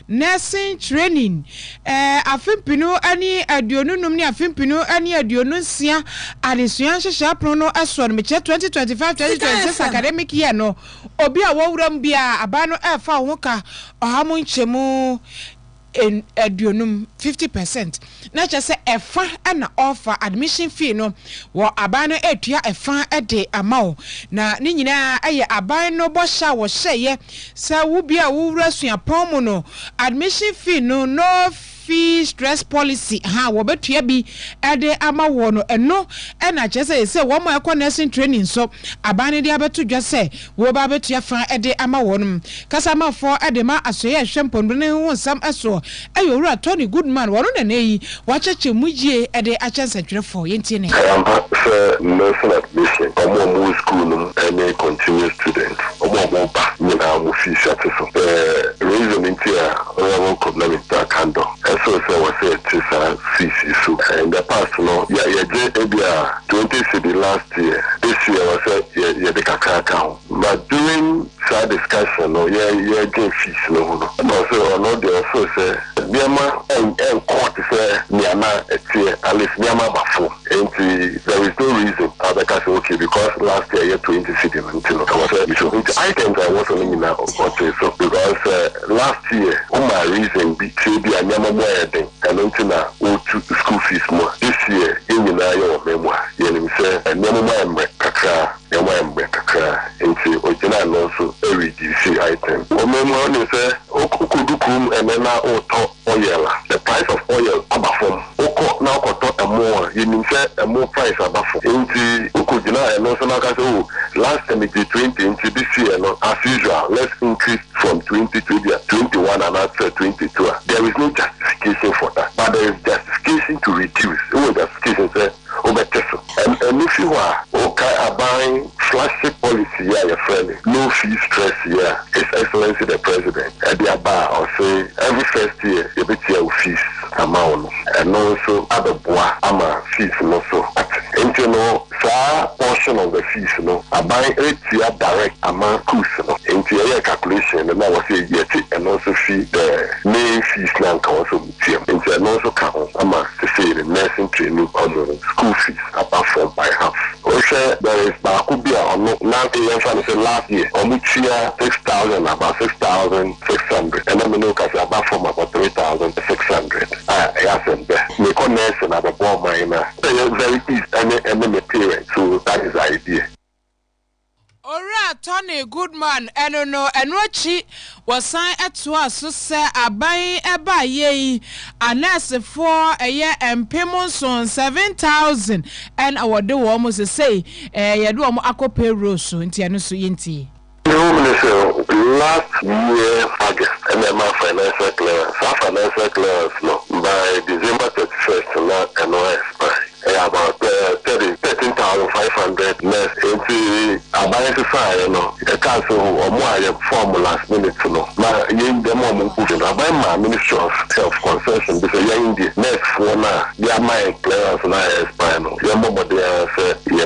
nursing training afimpinu ani aduonunum ni afimpinu ani aduonunsia adesuan hyehyɛ prono aso no meche 2025-2026 academic year no obi a wowuram bia aba no efa ho ka ohamo nchemu in aduonum 50% na che se efa na offer admission fee no wo aban no etua efa de amao na ni nyina aye aban no bo sha wo hyeye se wo bia wo wura suapon mu no admission fee no fee stress policy ha wo betua bi ede ama wo no eno na che se wo mo ekọ nursing training so aban de abeto dwa se wo ba betua fa ede ama wo no kasama fo ede ma asoye hwempon ne ho nsam eso ayo wura Tony Goodman wo no na neyi wa cheche mujie ede achanse twerefo yenti ne nursing admission omo mu school no any continuous student omo ba nyina mu fee shate so reason intia omo problem with kando so was a fees issue. In the past, no, yeah, 20 city last year. This year was the kaka account. But during that discussion, no, getting fees, no. Also, no, they also say, Myanmar and court say, Myanmar, at least Myanmar bafo. And there is no reason. I say okay because last year 20 city until items I wasn't in now. So because last year, my reason be to be a Myanmar. And until now, to school fees more. This year, in your memoir, you say, and no more kakra, into original also a reduced item. Or memoir, you say, Okudukum, and then now oil. The price of oil, abafom. Oko now got a more, you say, a more price abafom. Into Okudina, and also now, last time it did 20 into this year, as usual, let's increase from 20 to 21 and after 22. There is no justification for that, but there is justification to reduce. Justification say, and if you are okay, buying flagship policy, your friend, no fee stress here, His Excellency the President, and the bar or say every first year, you bet your fees amount, and also other bois, fees, also. And you know, portion of the fees, I buy 8 year direct amount course, into your calculation, and I was say yet, and also fee the main fees now also and also count to say the nursing training on school fees apart from by half. Also, there is Bakubia on now the last year, on which year 6,000, about 6,600, and then we know about from about 3,600. Yes, and the connect and about one minor. Very easy and then the parents, so that is the idea. Ora Tony Goodman eno enwachi wasan etwa so se aban eba ye anase for eye empemon son 7,000 and award wo almost say ye do mo akope roso nti eno so yenti. Last year August and then my financial clearance no by December 31st not and expire. About 13,500 less into about fire, a council or more formulas minutes, no. Now, you the moment put it about my Ministry of Health Concession because you're in the next 4 now. Yeah, my players and I expire. Your mother there said, yeah,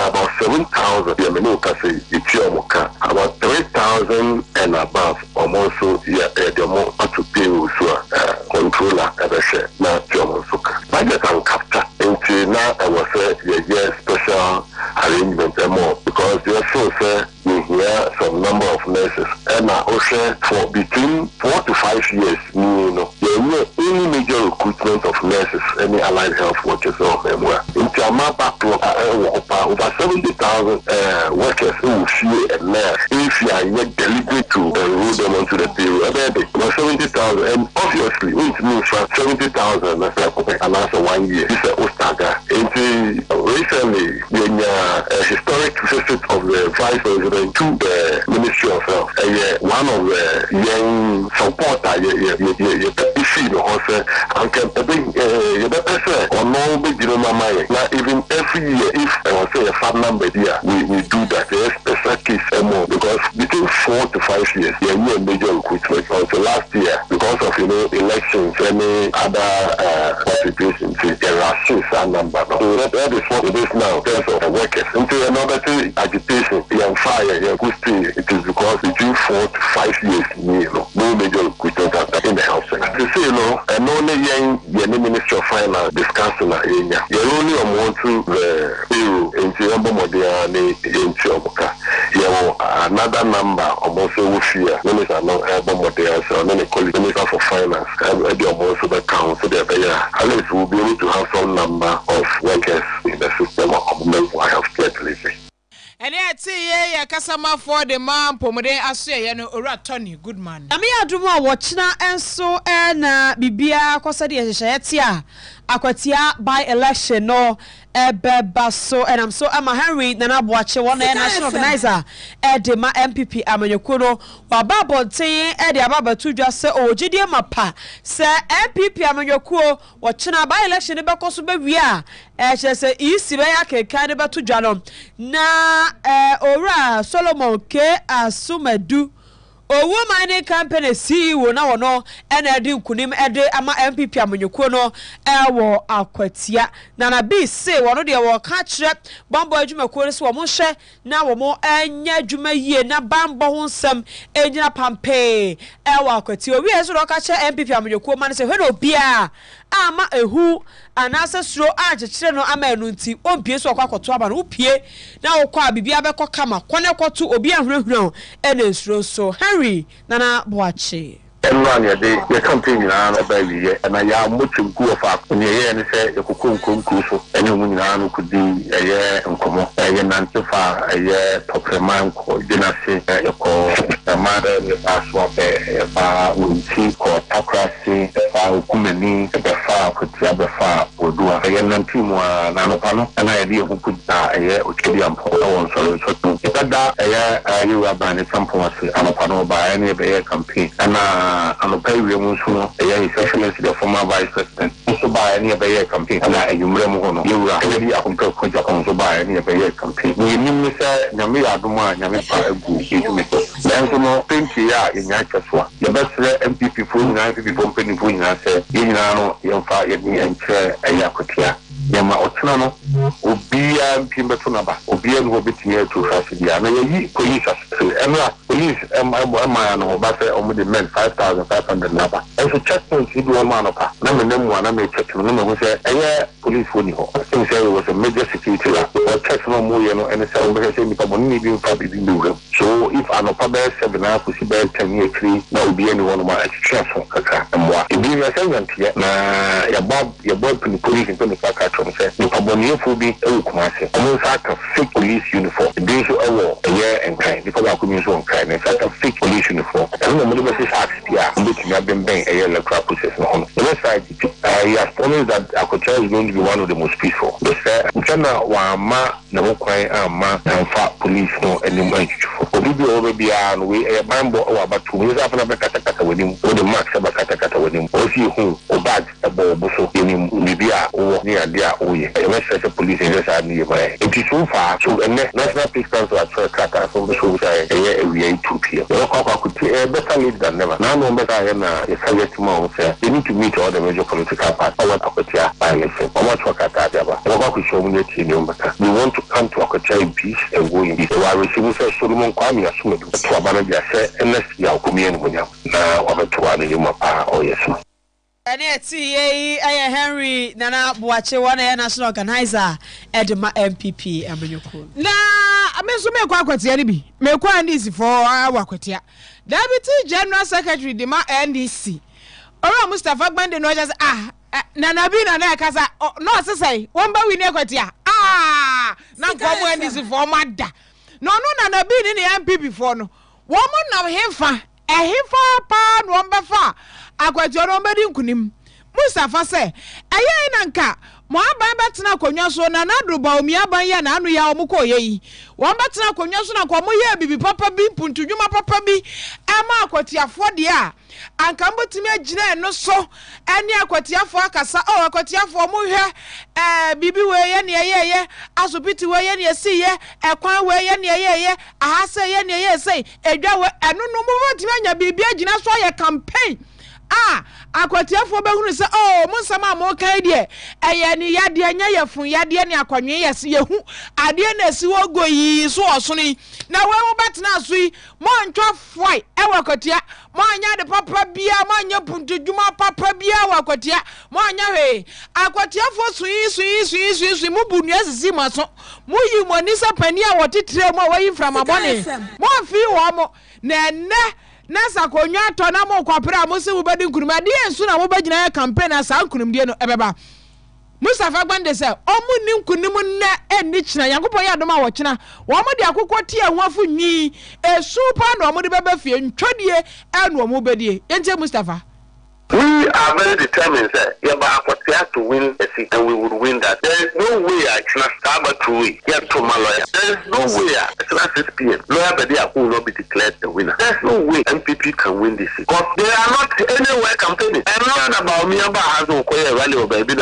about 7,000. Yeah, menu say it's your mocha about 3,000 and above. Almost, yeah, the more to pay also controller at the share. Now, German suka. Can capture into now I was a special arrangement and more because they also say we hear some number of nurses and also for between 4 to 5 years there are any major recruitment of nurses, any allied health workers or anywhere. Into a map over 70,000 workers who see a nurse if you are yet deliberate to enroll them onto the payroll. 70,000 and obviously it means 70,000 and after 1 year. This is Ostaga. Recently, when a historic visit of the Vice President to the Ministry of Health, one of the young supporters, you see the horse, and can you better say, or no big mind. Now, even every year, if I was say a fat number here, we do that. There's special case more because between 4 to 5 years. Yeah, we major recruitment until last year because of elections, any other situations. There are a number. So that is what it is now in terms of the workers. Until another thing, agitation, fire, it is because between 4 to 5 years, no major recruitment in the house. To say, and only the Ministry of Finance discussing you only want to the EU into another number almost here. Minister no so Minister for Finance, also the council there. At least we'll be able to have some number of workers in the system of government who have steadily. And yet, yeah, Kasama for the man, Pomode, Asia, or Tony, good man. I mean, I do more watching and so, and Bibia, Cosadi, Shatia, Aquatia by election, no. Basso and I'm so I'm a Henry then I'm watching one national organizer Edema MPP Amanyokuno while Babo saying Eddie Ababa to just say oh GD Mapa say MPP Amanyokuo watching a by election in Bakosuba we are just say easy way I can kind of to Janom na ora Solomon K Asumedu Owo mining company CEO na wono ena edi nkunim ede ama MPP amanyekuo no ewo akwatia na na bi say wono de wo ka kire bambo adwumakuo so wo mo hwe na wo mo anya adwuma yie na bambo ho nsam enyina pampe ewo akwatia owi eso ro ka kire MPP amanyekuo ma ne se hwe no bia ama ehu anasa suro agekire no ama enu nti ompie so akwakoto aba no upie na wo kwa bibia be kokama kone koto obi ahurahura ena suro so Henry Nana Boache Everyone, your campaign in our baby, and I am much in good of and you say you could come and you women could be a year and come up a year Nantifa, a year Topreman, Dinasi, a call a mother, the password, a far winty, called Tacracy, a far Kumani, a far could have a far or do a year Nantima, Nanopano, an idea who could die a year which can be on so that a year you are banning some policy, Anopano by any of a campaign. And I'm a pay removal, especially the former vice president. Also by any of a campaign, and I you are already a control also by any of a campaign. We mean, Mr. Namia Duma, Yamipa, then so no thank you in Yakaswa. The best MPP for 90 people penny for I said, you know, you'll fire me and chair a Yakutia. Yama Otunano, Obia Pimbatunaba, Obia will be here to Rasidia. And police, police, my but only the men 5,500 number. And so checkpoints, you do a man of them, one I may check them. No, say, a police for you. I think it was a major security or check no more, and it's a need probably do them. So if I'm a public 7 hours, we see 10 years, there will be anyone of my stressful. And what? If you are saying that, your boy, police in 25 from say, you probably will be a commercial. Almost like a fake police uniform. This is a year and kind because I could use one kind. It's like a fake police uniform. And the middle is looking at them being a year crap process on the west side. He has promised that Akocha is going to be one of the most peaceful. They say, China, Wama, Namokwai, and fat police, no, and the money. Obi already are we a bambo or about 2 years after Kata with him, or the max about Kata with him, or see who, or bad, a boso in him, Libya, or near their own. A message of police in this nearby. It is so far, so a national peace council at Kata from the show, a year we ain't 2 p.m. The could be a better lead than never. Now, no better than a Soviet tomorrow, they need to meet all the major political parties. I want Akocha by election. I want to Akata, we show me we want to come to Akocha in peace and go in peace. So I receive Solomon Kwame Asumedu to Abanabia say, unless you are coming now, over to Anima or yes. And yet, Henry Nana Boache, one national organizer, Edema MPP, Amanyokuo. Na, I mean, so me kwatia ni bi. Me kwa NDC for wakwatia. Deputy General Secretary Dema NDC. Ora Mustafa Gbande no just Nana bi na na kasa no say won ba wi ne kwatia. Na kwa NDC for mada. No Nana bi ni MPP for no. Wo mo na hemfa. Hemfa pa no mbefa. Akwatia no mbedi nkunim. Mustafa say, "Eye na nka mo aban betena konwa so na nadruba omi aban ya na anu ya omuko yi won betena konwa so na kwa mo ye bibi papa bi puntudwuma papa bi ama akwatiafo de a anka mbotimi agina no so ene akwatiafo akasa akwatiafo mo hwe bibi we ye ne ye asopiti we ye ne si ye ekwan we ye ne ye ahase ye ne ye sei edwa we eno no mo botimi anya bibi agina so ye campaign akwatiafo behunu se munsama mo kan de eye ni yade anya yefun yade ne akwanwe yesi yehu ade na si wogo yi so osoni na we mo betena so yi mo ntwa foi wakwatia mo anya de papa bia mo anya puntudwuma papa bia wakwatia mo anya he akwatiafo suyi mu bunu asisi maso mo yi mo ni sa pani a wotetre mo wayi framabone mo fi wo mo na nasa konwa to na mo kwapra mo se wo bedi nkunum de ensu na wo bagina campaign asa nkunum de no ebeba Mustafa Gbande se omu ni nkunum na eni kina Yakobon ya doma wo kina wo mo de akokọ tie huafo nyi esu pa na mo de beba fie ntwodie enu omu bedie ente Mustafa. We are very determined that have to win a seat and we would win that. There is no way I can start to win. To my lawyer. There is no way it's not 6 p.m. Lawyer Bedia will not be declared the winner. There's no way MPP can win this seat. Because they are not anywhere campaigning. I'm not about me about how to acquire a rally or baby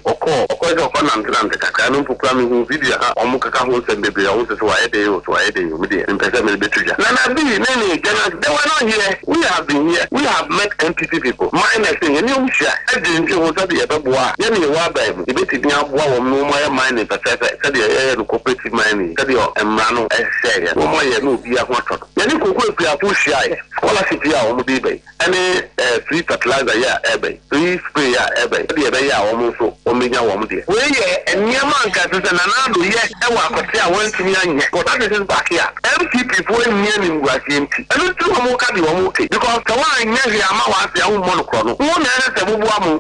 or call or call of an anti programming video or Mukaka who send baby. I want to why they also I did in person between. Nana B, Nene, they were not here. We have been here. We have met MPP people. Next thing, you share. I didn't want to be a boy. Yemi Wabam, the bit of no more mining, but said the cooperative mining, said your Emrano, say, no more, no be a water. Then you could be a push shy, scholarship here on the baby. Any free fertilizer, yeah, ebay, free spray, ebay, the ebay, almost omega woman. Well, yeah, and Yaman cat is an another, yes, I want to say I went to me, but that is back here. MPP for near him was empty. And it's too okay, because the one near the amount of your monochrome. One has a woman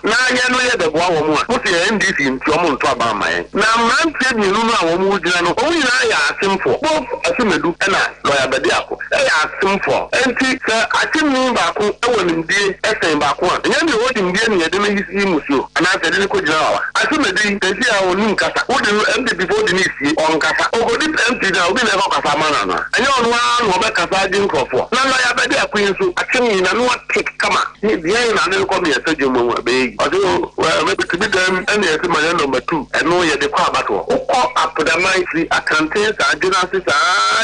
na ya no ye de boa wo mu a mo se NDC ntomo nto aba man na man tie bi nu na wo mu gina no o nyina ya asimfo bo asimedu na lawyer bedi ako ya asimfo enti se atimi ba ko e wo ndie esen ba ko a nya mi wo di ndie ne ye de me yisi musuo ana se de ko gina wa asimedi tesi a oni nkasa wo de MD before the nisi on kasa o go dit MD na obi na ko kasa mana na anya onu a no be kasa di nkofo na lawyer bedi ako yinso atimi na no take kama ni bien na ne ko me se jomo be odo maybe to be them and yes my number 2 and no ye de kwa bato o apodamai free accountants agencies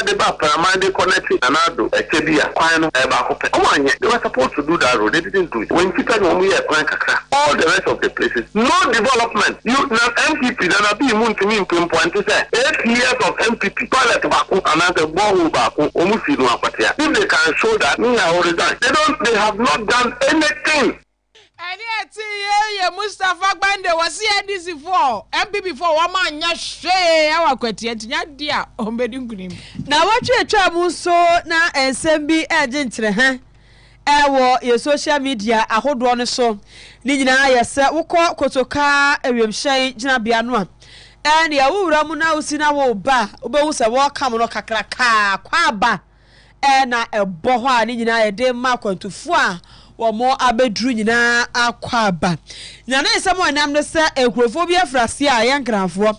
the ba paramount they connect and ado ekebia kwan no e ba ko pe o anye they were supposed to do that road they didn't do it when people no we kwan kakra all the rest of the places no development you na MPP na be mu ntimi point say 8 years of MPP toilet ba ko another borehole ba ko o mu fi no apatia if they can show that me I already done they have not done anything. Any ye Mustafa Gbande was NDC for MPP for one man nya hwe awakwati entinya dia ombedi nkunim na watwe atwa mu so na ensem bi agentre ha ewo ye social media ahodo no so ni nyina yese wokọ kotoka ewemhyen gina bia no a ene ya wura mu na usi na wo ba obewu se wo kam no kakraka kwa ba na ebo ho a ni nyina ye de ma kwantufo a womo abedru nyina akwaba na na nsem onam no se ekurofo bi afrase a yankranfo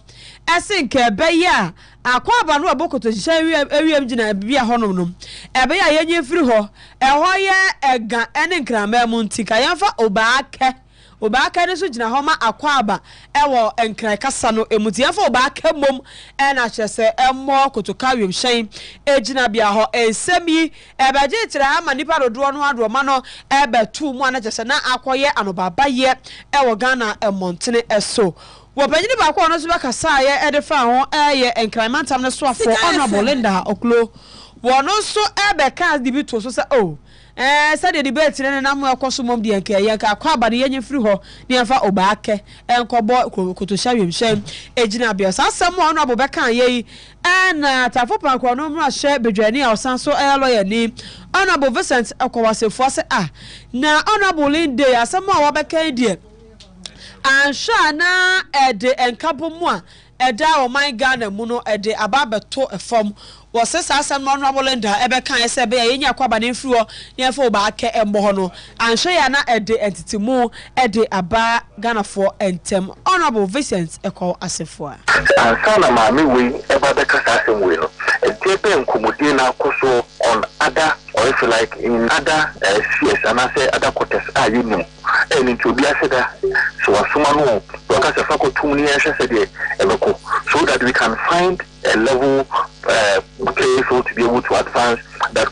esinke be ya akwaba no abokoto hyehyɛ ewiem gina bia honom no ebe ya yenye firi ho eho ye ega ene nkrama mu ntika yamfa obaaka ne so gina ho ma akwaba ewo enkran kasa no emutiafo obaaka mom na kyese emmo kotoka wemhyen egina bia ho ensemi ebeje tira ama nipa dodo no adoma no ebetu mu ana kyese na akoye anobabaye ewo Ghana emontene eso wopanyini ba ko no so bekasa ye edefa ho eye enkranmantam ne so afo honorable Linda Oklo wono so ebeka di bi to so se said the debate and I'm a cosmom de yanka kwaba de yenye free ho ne afa obaake enkobo kotosha wemhyen ejina bia asam honorable beka ye na tafopa kwa no mra hye bedwani a osan so lawyer ni honorable Vincent akwasefo se na honorable Linda asam a wabeka die ansha na ede enkabo mu a eda o my Ghana mu no ede ababeto efom was asam no honorable Linda ebe kan ese be ye nya kwaba ne mfiri ho ne fa oba ake embo ho no anhwe ya na ede entity mu ede aba Ghana for entem honorable Vincent Eko Asefo Ansana mami we eba be kasa asem we no ebe nkomodi na akoso on other or if you like in other spheres and I say other quarters are you know and into be said so asuma no because the faculty 2 years said so that we can find a level place to be able to advance that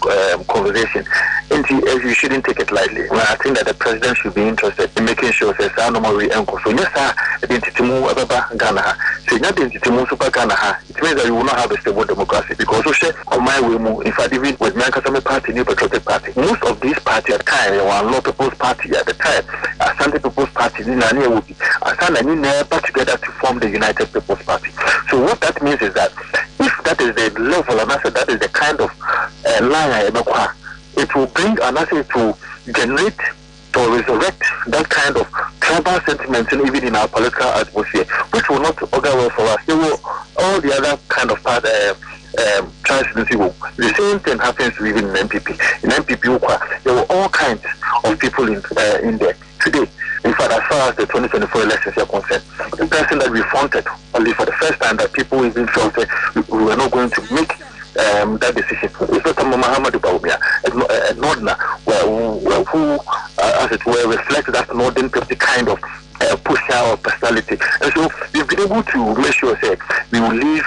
conversation. And you shouldn't take it lightly. Well, I think that the president should be interested in making sure that no more uncle. So yes, identity move Ghana. So not identity move super Ghana. It means that you will not have a stable democracy because on my way move. In fact, even with Mankasame Party, New Patriotic Party, most of these parties at the time, there were a lot of People's Party at the time. Asante People's Party, Nani would be Asante and never together to form the United People's Party. So what that means is that if that is the level, and I said that is the kind of line it will bring and I say to generate or resurrect that kind of tribal sentiments and even in our political atmosphere, which will not augur well for us. There will all the other kind of part transparency will. The same thing happens even in MPP. In MPP, there were all kinds of people in there today. In fact, as far as the 2024 elections are concerned, the person that we fronted only for the first time that people even felt that we were not going to make that decision. It's not Muhammad Baumia, Nordna, who, as it were, reflects that Northern kind of pusher or personality. And so we've been able to make sure that we will live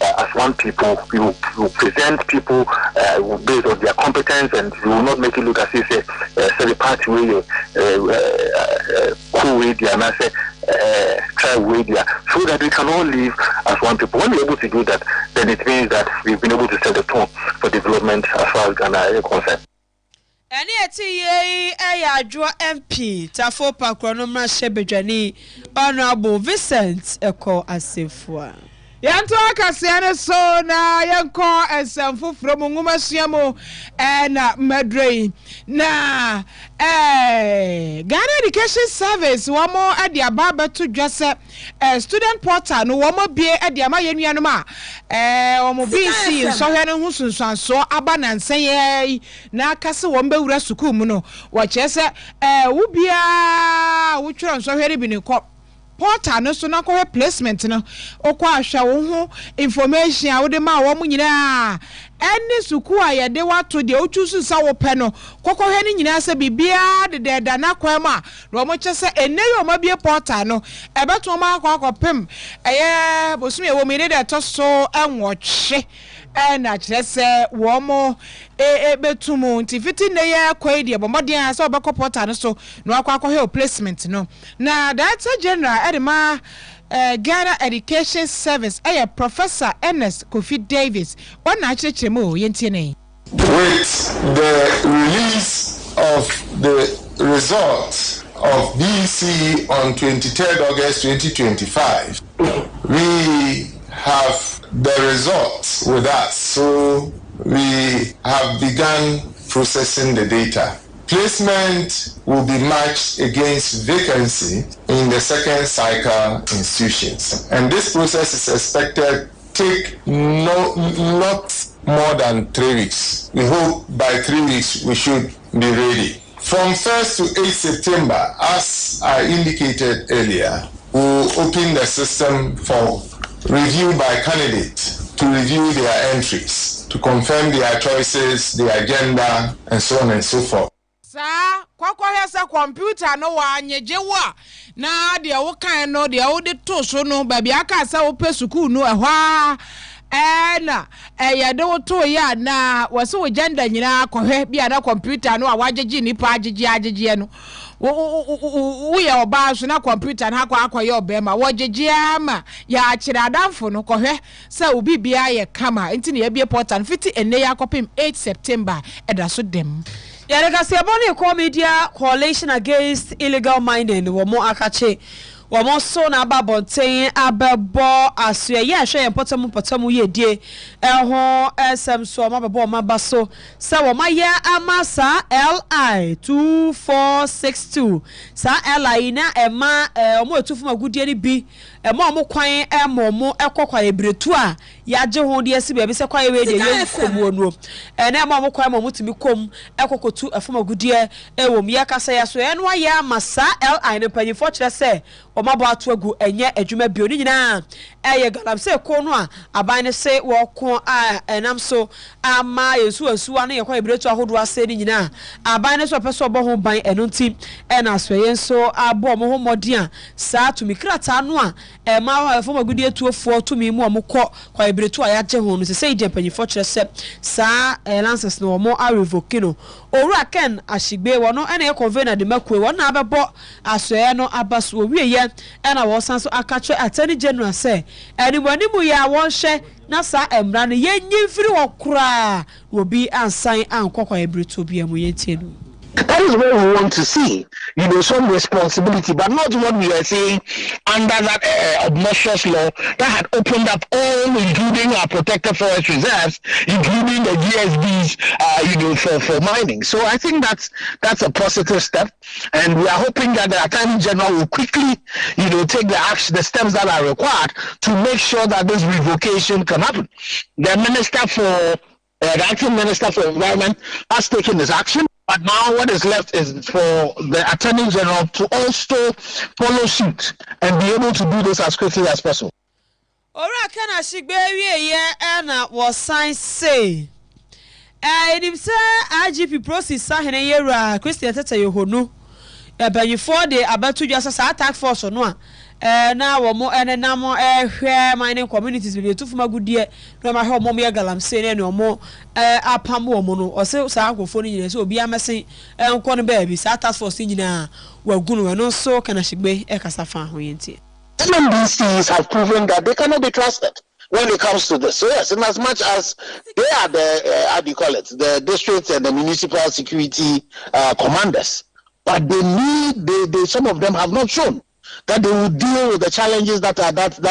as one people, we will present people based on their competence, and we will not make it look as if the party way, cool way, try way there, so that we can all live as one people. When we're able to do that, then it means that we've been able to set the tone for development as far as Ghana is concerned. Any ATA MP Tafo Pakronoma Shebejani Honorable Vincent Eko Asefo. Yanto akasiane so na yanko esamfo from ngumasiamo na madrei na Ghana Education Service wamo ade ababa to dwase student portal no wamo bie ade ama yenuanu ma wamo BC so hwe no husunsanso aba na nseye na akase wombe wura sukuu mu no wo chese wo bia wo twere so hwe bi ne ko portal no so na ko placement no okwa ahwa wo ho information a wo de ma wo mu nyina eni suku a ye de wato de ochusu sa wo pe no kokohwe ni nyina se bibia de da na kwa ma ro mo chese ene yo ma bie portal no ebeto ma akopem eye bosumi e wo mi de to so enwohwe na chese wo mo betumu ntifiti ne ye kwai de bomodin asa obekọ portal no so no akwa placement no na Director General Edema Ghana Education Service Professor Ernest Kofi Davis one actually mo yentine with the release of the results of BC on 23rd August 2025 we have the results with us, so we have begun processing the data. Placement will be matched against vacancy in the second cycle institutions, and this process is expected to take not more than 3 weeks. We hope by 3 weeks we should be ready. From 1st to 8th September, as I indicated earlier, we'll open the system for review by candidates to review their entries, to confirm their choices, their agenda, and so on and so forth. Sir, kwakwa computer no wa nyejewa na de wo kan no de wo de to so no ba bia ka sa wo pe school no ehwa na ya de wo to ya na wo se wo agenda nyina kohwe bia na computer no a wagege ni pa agege no we ya oba so na computer na akwa ye obema wogege ama ya akira adamfo no kohwe se obi bia ye kama enti ne ya bia portal fiti ene ya kopim 8 September eda so dem Yadagasiaboni Media Coalition Against Illegal Mining womo akache womo so na babonten abebo asue ye hwe ye potamu ye die ho SM so mabebo mabaso se woma ye amasa LI 2462 sa LI na ema omo etufuma gudie ni bi ema omo kwan emo mo ekokwa ebretu a ya je ho de esi baabi se kwa ye we de ye komu no na ma mo kwa ma mutumi kom ekokotu afoma gudie ewom ya kasa ya so eno ya masa li ne panyifo kire se o mabo ato agu enye adwuma bio ni nyina eye galamse ko no a aban ne se wo ko enam so ama yesu asuwa ne yakwa ebretu ahodo ase ni nyina aban ne so peso obo ho ban eno ntim na so ye so abo mo ho modi a saa tumi krata no a ma afoma gudie tuofo tumi mu omko kwa ebretu ayaje ho no se ide panyifo kire se saa lances no mo a revoke no owura ken ashigbe wono na ye convener de makwe wona abebo asoye no abaso owieye na wo sanso akache attorney general say anybody ya won hye na sa emra no ye nyimfiri wo kura obi ansan ankokwa ebreto bia mu yetienu. That is what we want to see, some responsibility, but not what we are saying under that obnoxious law that had opened up all, including our protected forest reserves, including the GSBs, for mining. So I think that's a positive step, and we are hoping that the Attorney General will quickly, take the steps that are required to make sure that this revocation can happen. The acting Minister for Environment has taken this action. But now what is left is for the Attorney General to also follow suit and be able to do this as quickly as possible. Ora kana shigbe wie na was sign say. Edim say IGP process sahene yera Christian Tete Yohonu. Banyifo de abatu dwasa attack force no a na wo mo enenam hwe mining communities be to fuma gudie no ma hwe mo me galamse ne no mo apam wo mo no o se sa akofo ni nyine so obi amese enko no ba bi sa task force nyina wagunu no so kana shigbe kasa fa ho yenti. MNDCs have proven that they cannot be trusted when it comes to this. So yes, in as much as they are the the district and the municipal security commanders, but they some of them have not shown that they will deal with the challenges that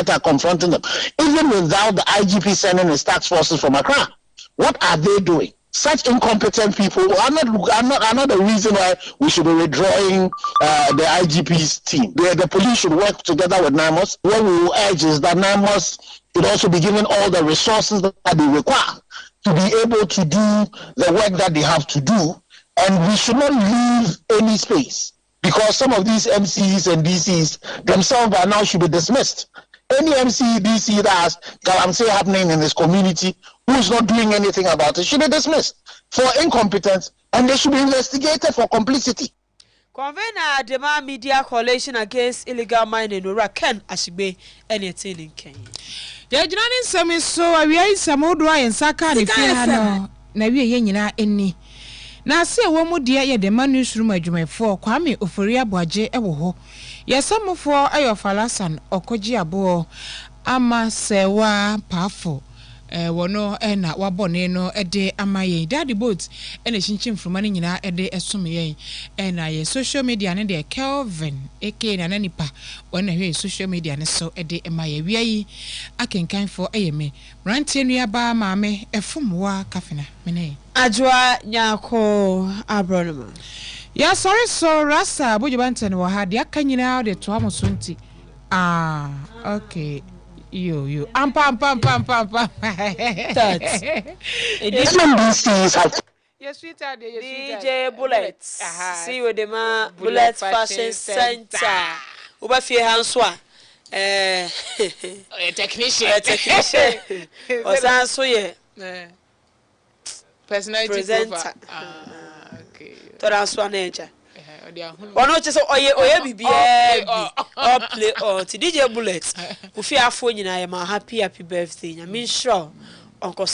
are confronting them, even without the IGP sending his task forces from Accra. What are they doing? Such incompetent people are not the reason why we should be withdrawing the IGP's team. The police should work together with NIMOS. What we will urge is that NIMOS should also be given all the resources that they require to be able to do the work that they have to do, and we should not leave any space, because some of these MCs and DCs themselves by now should be dismissed. Any MC, DC that has galamsey happening in this community who is not doing anything about it should be dismissed for incompetence, and they should be investigated for complicity. Convener Dema Media Coalition Against Illegal Mining Ora Ken Ashigbe anything in Kenya. Ya jinani nsemi so awia isamodo ayensaka ne fia no na wie ye nyina eni. Na ase wo mu de ye de manusroom adwumefo Kwame Ofori Aboaje ewo ho. Yesamofo ayofalasan okoji abo ama sewa pafo wono na wabone no de amaye daddy boat ene chinchim fruma ne nyina de esomye na ye social media ne de Kelvin eke na nanipa wona hwe social media ne so de amaye wiayi akenkanfo ayeme rantie nuaba maame efumwa kafena mene Ajwa nyako abronoma. Ya sorry so rasa bojubanten wa ha de akanyina de to amosunti. Okay. You. Pam. That's Yes, sweetheart, DJ Bullets. See you the ma Bullets Fashion Center. Uba fie hanswa. Technician. Osan so ye. Personality presenter. Okay. Toranswa neja. Ono che so oye bibia bi play on DJ Bullets. Ufi afo nyina ye ma happy birthday. Nya me sure onko